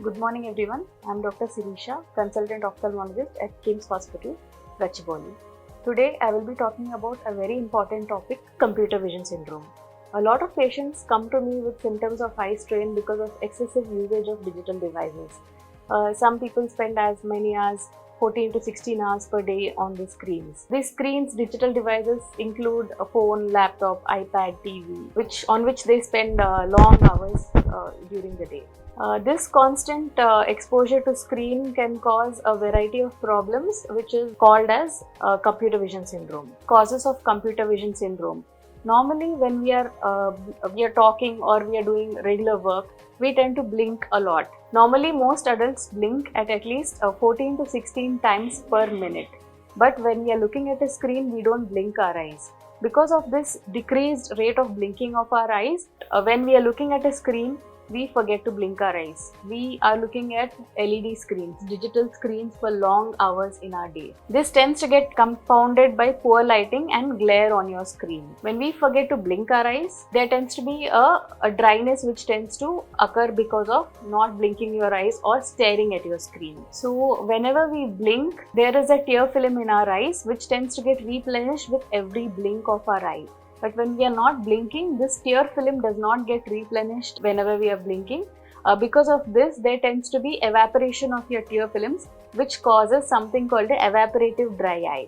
Good morning everyone. I am Dr. Sirisha, consultant ophthalmologist at KIMS Hospital, Gachibowli. Today I will be talking about a very important topic, computer vision syndrome. A lot of patients come to me with symptoms of eye strain because of excessive usage of digital devices. Some people spend as many as 14 to 16 hours per day on the screens. These screens, digital devices include a phone, laptop, iPad, TV, on which they spend long hours during the day. This constant exposure to screen can cause a variety of problems, which is called as computer vision syndrome. Causes of computer vision syndrome. Normally, when we are talking or we are doing regular work, we tend to blink a lot. Normally, most adults blink at least 14 to 16 times per minute. But when we are looking at a screen, we don't blink our eyes. Because of this decreased rate of blinking of our eyes, when we are looking at a screen, we forget to blink our eyes. We are looking at LED screens, digital screens for long hours in our day. This tends to get compounded by poor lighting and glare on your screen. When we forget to blink our eyes, there tends to be a dryness which tends to occur because of not blinking your eyes or staring at your screen. So whenever we blink, there is a tear film in our eyes which tends to get replenished with every blink of our eye. But when we are not blinking, this tear film does not get replenished whenever we are blinking. Because of this, there tends to be evaporation of your tear films, which causes something called an evaporative dry eye.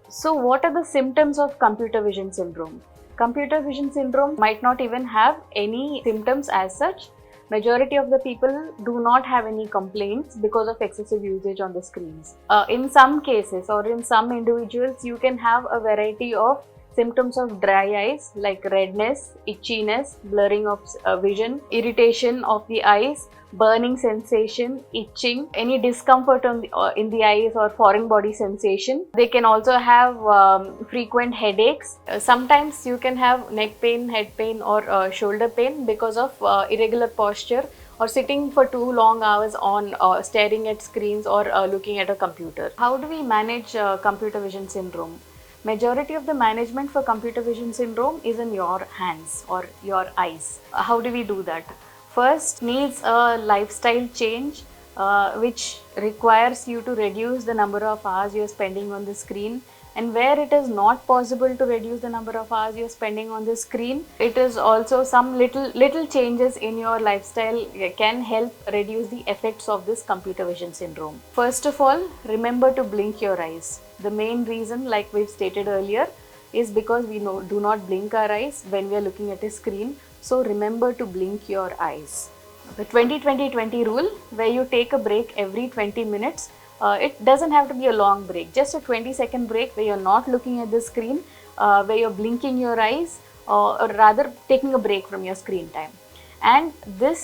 So what are the symptoms of computer vision syndrome? Computer vision syndrome might not even have any symptoms as such. Majority of the people do not have any complaints because of excessive usage on the screens. In some cases or in some individuals, you can have a variety of symptoms of dry eyes like redness, itchiness, blurring of vision, irritation of the eyes, burning sensation, itching, any discomfort in the eyes or foreign body sensation. They can also have frequent headaches. Sometimes you can have neck pain, head pain or shoulder pain because of irregular posture or sitting for too long hours on staring at screens or looking at a computer. How do we manage computer vision syndrome? Majority of the management for computer vision syndrome is in your hands or your eyes. How do we do that? First, needs a lifestyle change which requires you to reduce the number of hours you are spending on the screen. And where it is not possible to reduce the number of hours you are spending on the screen, it is also some little changes in your lifestyle can help reduce the effects of this computer vision syndrome. First of all, remember to blink your eyes. The main reason, like we've stated earlier, is because we do not blink our eyes when we are looking at a screen. So remember to blink your eyes. The 20-20-20 rule, where you take a break every 20 minutes. It doesn't have to be a long break, just a 20-second break where you're not looking at the screen, where you're blinking your eyes, or rather taking a break from your screen time. And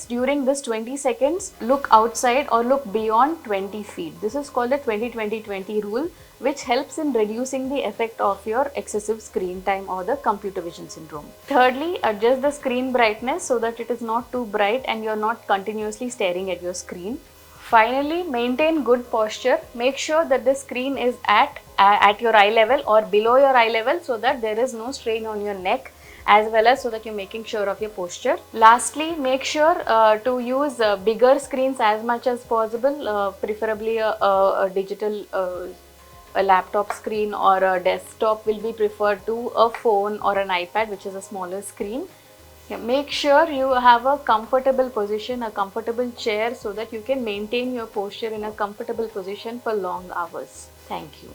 during this 20 seconds, look outside or look beyond 20 feet. This is called the 20-20-20 rule, which helps in reducing the effect of your excessive screen time or the computer vision syndrome. Thirdly, adjust the screen brightness so that it is not too bright and you're not continuously staring at your screen. Finally, maintain good posture. Make sure that the screen is at your eye level or below your eye level so that there is no strain on your neck, as well as so that you're making sure of your posture. Lastly, make sure to use bigger screens as much as possible, preferably a digital a laptop screen or a desktop will be preferred to a phone or an iPad, which is a smaller screen. Make sure you have a comfortable position, a comfortable chair, so that you can maintain your posture in a comfortable position for long hours. Thank you.